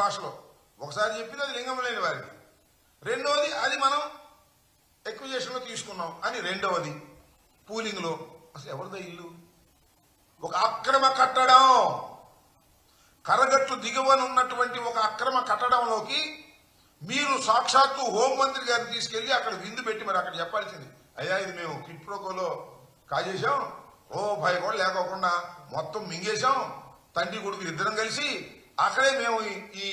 భాషలో ఒకసారి చెప్పింది అది లింగం లేని వారికి, రెండవది అది మనం ఎక్విజేషన్లో తీసుకున్నాం అని రెండవది. పూలింగ్లో అసలు ఎవరిదా ఇల్లు? ఒక అక్రమ కట్టడం, కరగట్టు దిగువన ఉన్నటువంటి ఒక అక్రమ కట్టడంలోకి మీరు సాక్షాత్తు హోంమంత్రి గారిని తీసుకెళ్లి అక్కడ విందు పెట్టి మరి అక్కడ చెప్పాల్సింది, అయ్యా ఇది మేము కిట్ ప్రోకోలో కాజేశాం, రూపాయి కూడా లేకోకుండా మొత్తం మింగేశాం, తండ్రి కొడుకు ఇద్దరం కలిసి అక్కడే మేము ఈ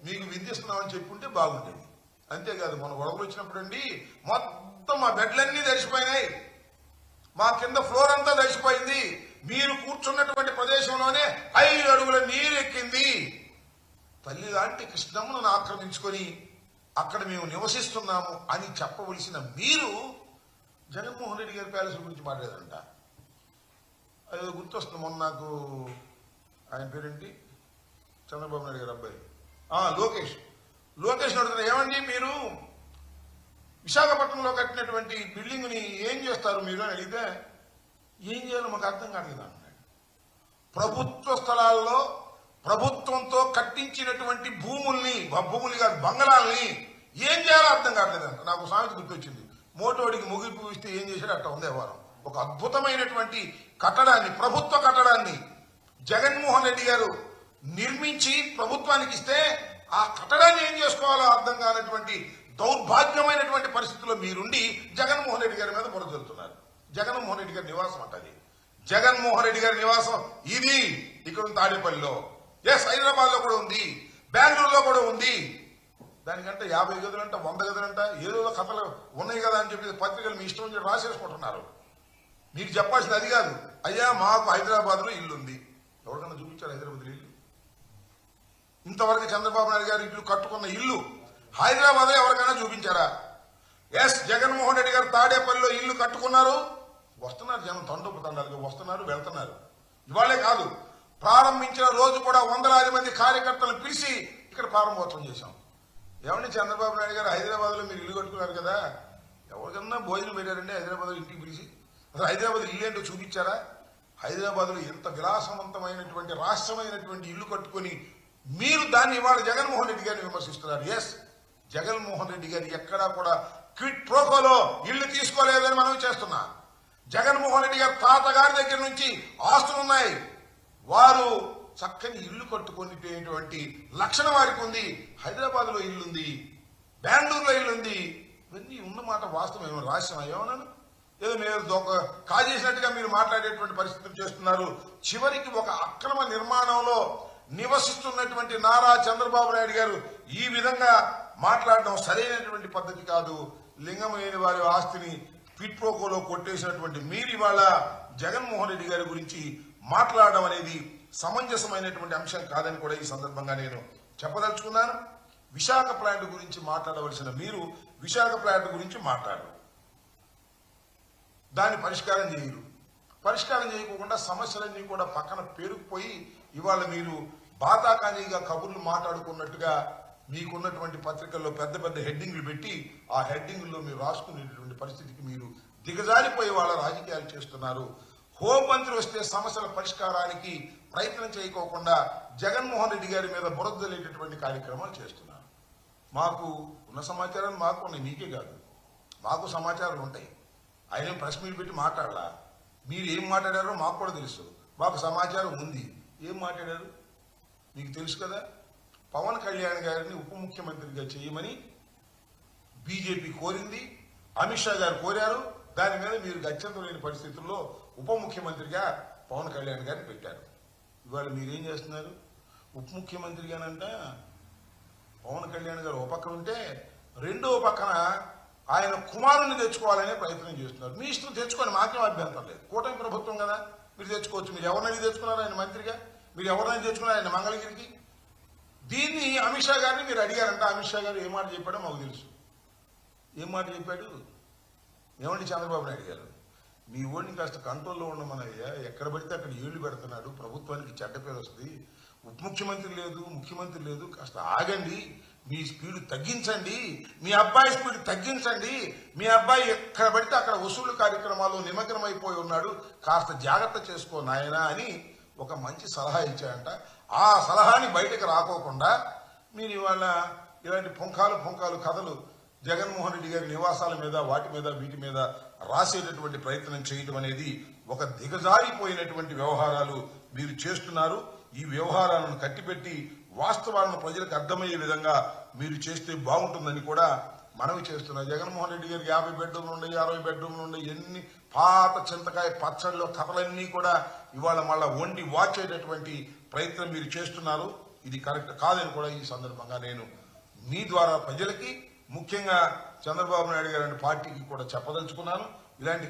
మీకు విందిస్తున్నామని చెప్పుంటే బాగుండేది. అంతేకాదు మన గొడవలు వచ్చినప్పుడు అండి మొత్తం మా బెడ్లన్నీ తడిసిపోయినాయి, మా కింద ఫ్లోర్ అంతా తడిసిపోయింది, మీరు కూర్చున్నటువంటి ప్రదేశంలోనే 5 అడుగుల నీరు ఎక్కింది, తల్లి లాంటి కృష్ణమ్మను ఆక్రమించుకొని అక్కడ మేము నివసిస్తున్నాము అని చెప్పవలసిన మీరు జగన్మోహన్ రెడ్డి గారి ప్యాలెస్ గురించి మాట్లాడారంట. అది గుర్తొస్తుంది, మొన్న నాకు ఆయన పేరేంటి, చంద్రబాబు నాయుడు గారు అబ్బాయి లోకేష్ అడుగుతున్నారు, ఏమండి మీరు విశాఖపట్నంలో కట్టినటువంటి బిల్డింగ్ని ఏం చేస్తారు మీరు అని అడిగితే, ఏం చేయాలో మాకు అర్థం కాలేదు అన్నాడు. ప్రభుత్వ స్థలాల్లో ప్రభుత్వంతో కట్టించినటువంటి భూముల్ని కాదు బంగళాలని ఏం చేయాలో అర్థం కావట్లేదంట. నాకు సామెత గుర్తొచ్చింది, మోటోడికి ముగింపు ఇస్తే ఏం చేశాడు అట్లా ఉంది వారం. ఒక అద్భుతమైనటువంటి కట్టడాన్ని, ప్రభుత్వ కట్టడాన్ని జగన్మోహన్ రెడ్డి గారు నిర్మించి ప్రభుత్వానికి ఇస్తే ఆ కట్టడాన్ని ఏం చేసుకోవాలో అర్థం కానటువంటి దౌర్భాగ్యమైనటువంటి పరిస్థితుల్లో మీరుండి జగన్మోహన్ రెడ్డి గారి మీద బురద జల్లుతున్నారు. జగన్మోహన్ రెడ్డి గారి నివాసం అంటది, జగన్మోహన్ రెడ్డి గారి నివాసం ఇది ఇక్కడ తాడేపల్లిలో, హైదరాబాద్ లో కూడా ఉంది, బెంగళూరులో కూడా ఉంది. దానికంటే 50 గదులంట 100 గదులంట ఏదో కథలు ఉన్నాయి కదా అని చెప్పి పత్రికలు మీ ఇష్టం వచ్చి రాసేసుకుంటున్నారు. మీకు చెప్పాల్సింది అది కాదు, అయ్యా మాకు హైదరాబాద్ లో ఇల్లు ఉంది. ఎవరికన్నా చూపించారు హైదరాబాద్ ఇల్లు? ఇంతవరకు చంద్రబాబు నాయుడు గారు ఇల్లు కట్టుకున్న ఇల్లు హైదరాబాద్ ఎవరికైనా చూపించారా? జగన్మోహన్ రెడ్డి గారు తాడేపల్లిలో ఇల్లు కట్టుకున్నారు, వస్తున్నారు జనం తండోపు తండాలుగా వస్తున్నారు వెళ్తున్నారు. ఇవాళే కాదు, ప్రారంభించిన రోజు కూడా వందలాది మంది కార్యకర్తలను పిలిచి ఇక్కడ ప్రారంభోత్సవం చేశాం. ఏమండి చంద్రబాబు నాయుడు గారు హైదరాబాద్ లో మీరు ఇల్లు కట్టుకున్నారు కదా, ఎవరికన్నా భోజనం పెట్టారండి హైదరాబాద్ లో ఇంటికి పిలిచి? అసలు హైదరాబాద్ ఇల్లు ఏంటో చూపించారా? హైదరాబాద్ లో ఎంత విలాసవంతమైనటువంటి రాష్ట్రమైనటువంటి ఇల్లు కట్టుకుని మీరు దాన్ని ఇవాళ జగన్మోహన్ రెడ్డి గారిని విమర్శిస్తున్నారు. జగన్మోహన్ రెడ్డి గారు ఎక్కడా కూడా క్విట్ ప్రోకోలో ఇల్లు తీసుకోలేదని మనం చేస్తున్నా. జగన్మోహన్ రెడ్డి గారు తాతగారి దగ్గర నుంచి ఆస్తులున్నాయి, వారు చక్కని ఇల్లు కట్టుకునేటువంటి లక్షణం వారికి ఉంది. హైదరాబాద్ లో ఇల్లుంది, బెంగళూరులో ఇల్లుంది, ఇవన్నీ ఉన్నమాట వాస్తవం. ఏమో రహస్యం ఏమన్నాను, ఏదో మీరు కాజేసినట్టుగా మీరు మాట్లాడేటువంటి పరిస్థితులు చేస్తున్నారు. చివరికి ఒక అక్రమ నిర్మాణంలో నివసిస్తున్నటువంటి నారా చంద్రబాబు నాయుడు గారు ఈ విధంగా మాట్లాడడం సరైనటువంటి పద్ధతి కాదు. లింగం లేని వారి ఆస్తిని క్విట్ ప్రోకోలో కొట్టేసినటువంటి మీరు ఇవాళ జగన్మోహన్ రెడ్డి గారి గురించి మాట్లాడడం అనేది సమంజసమైనటువంటి అంశం కాదని కూడా ఈ సందర్భంగా నేను చెప్పదలుచుకున్నాను. విశాఖ ప్లాంట్ గురించి మాట్లాడవలసిన మీరు విశాఖ ప్లాంట్ గురించి మాట్లాడరు, దాన్ని పరిష్కారం చేయరు. పరిష్కారం చేయకుండా సమస్యలన్నీ కూడా పక్కన పేరుకుపోయి ఇవాళ మీరు బాతాకానీగా కబుర్లు మాట్లాడుకున్నట్టుగా మీకున్నటువంటి పత్రికల్లో పెద్ద పెద్ద హెడ్డింగ్లు పెట్టి ఆ హెడ్డింగ్లో మీరు రాసుకునేటువంటి పరిస్థితికి మీరు దిగజారిపోయి వాళ్ళ రాజకీయాలు చేస్తున్నారు. హోంమంత్రి వస్తే సమస్యల పరిష్కారానికి ప్రయత్నం చేయకోకుండా జగన్మోహన్ రెడ్డి గారి మీద బురదలేటటువంటి కార్యక్రమాలు చేస్తున్నారు. మాకు ఉన్న సమాచారాన్ని మాకు ఉన్నాయి, మీకే కాదు మాకు సమాచారాలు ఉంటాయి. ఆయన ప్రెస్ మీట్ పెట్టి మాట్లాడాలా, మీరు ఏం మాట్లాడారో మాకు కూడా తెలుసు, మాకు సమాచారం ఉంది. ఏం మాట్లాడారు మీకు తెలుసు కదా. పవన్ కళ్యాణ్ గారిని ఉప ముఖ్యమంత్రిగా చేయమని బీజేపీ కోరింది, అమిత్ షా గారు కోరారు. దాని మీద మీరు గత్యంతరం లేని పరిస్థితుల్లో ఉప ముఖ్యమంత్రిగా పవన్ కళ్యాణ్ గారిని పెట్టారు. ఇవాళ మీరేం చేస్తున్నారు? ఉప ముఖ్యమంత్రిగానంట పవన్ కళ్యాణ్ గారు ఒక పక్కన ఉంటే రెండో పక్కన ఆయన కుమారుని తెచ్చుకోవాలనే ప్రయత్నం చేస్తున్నారు. మీ ఇష్టం తెచ్చుకొని మాకేం అభ్యంతరం లేదు, కూటమి ప్రభుత్వం కదా, మీరు తెచ్చుకోవచ్చు. మీరు ఎవరినైనా తెచ్చుకున్నారు ఆయన మంత్రిగా, మీరు ఎవరినైనా తెచ్చుకున్నారు ఆయన మంగళగిరికి. దీన్ని అమిత్ షా గారిని మీరు అడిగారంట. అమిత్ షా గారు ఏ మాట చెప్పాడో మాకు తెలుసు. ఏం మాట చెప్పాడు? ఏమండి చంద్రబాబు నాయుడు గారు, మీ ఓడిని కాస్త కంట్రోల్లో ఉండమనయ్యా, ఎక్కడ పడితే అక్కడ ఏళ్లు పెడుతున్నాడు, ప్రభుత్వానికి చెడ్డ పేరు వస్తుంది, ఉప ముఖ్యమంత్రి లేదు ముఖ్యమంత్రి లేదు, కాస్త ఆగండి, మీ స్పీడ్ తగ్గించండి, మీ అబ్బాయి స్పీడ్ తగ్గించండి, మీ అబ్బాయి ఎక్కడ పడితే అక్కడ వసూలు కార్యక్రమాల్లో నిమగ్నమైపోయి ఉన్నాడు, కాస్త జాగ్రత్త చేసుకో నాయనా అని ఒక మంచి సలహా ఇచ్చాడంట. ఆ సలహాని బయటకు రాకోకుండా మీరు ఇవాళ ఇలాంటి పుంఖాలు కథలు జగన్మోహన్ రెడ్డి గారి నివాసాల మీద వాటి మీద వీటి మీద రాసేటటువంటి ప్రయత్నం చేయడం అనేది ఒక దిగజారిపోయినటువంటి వ్యవహారాలు మీరు చేస్తున్నారు. ఈ వ్యవహారాలను కట్టిపెట్టి వాస్తవాలను ప్రజలకు అర్థమయ్యే విధంగా మీరు చేస్తే బాగుంటుందని కూడా మనవి చేస్తున్నారు. జగన్మోహన్ రెడ్డి గారికి 50 బెడ్రూమ్లు ఉన్నాయి, 60 బెడ్రూమ్లు ఉన్నాయి, ఎన్ని పాత చింతకాయ పచ్చడిలో కథలన్నీ కూడా ఇవాళ మళ్ళా వండి వాచేటటువంటి ప్రయత్నం మీరు చేస్తున్నారు. ఇది కరెక్ట్ కాదని కూడా ఈ సందర్భంగా నేను మీ ద్వారా ప్రజలకి, ముఖ్యంగా చంద్రబాబు నాయుడు గారి పార్టీకి కూడా చెప్పదలుచుకున్నాను. ఇలాంటి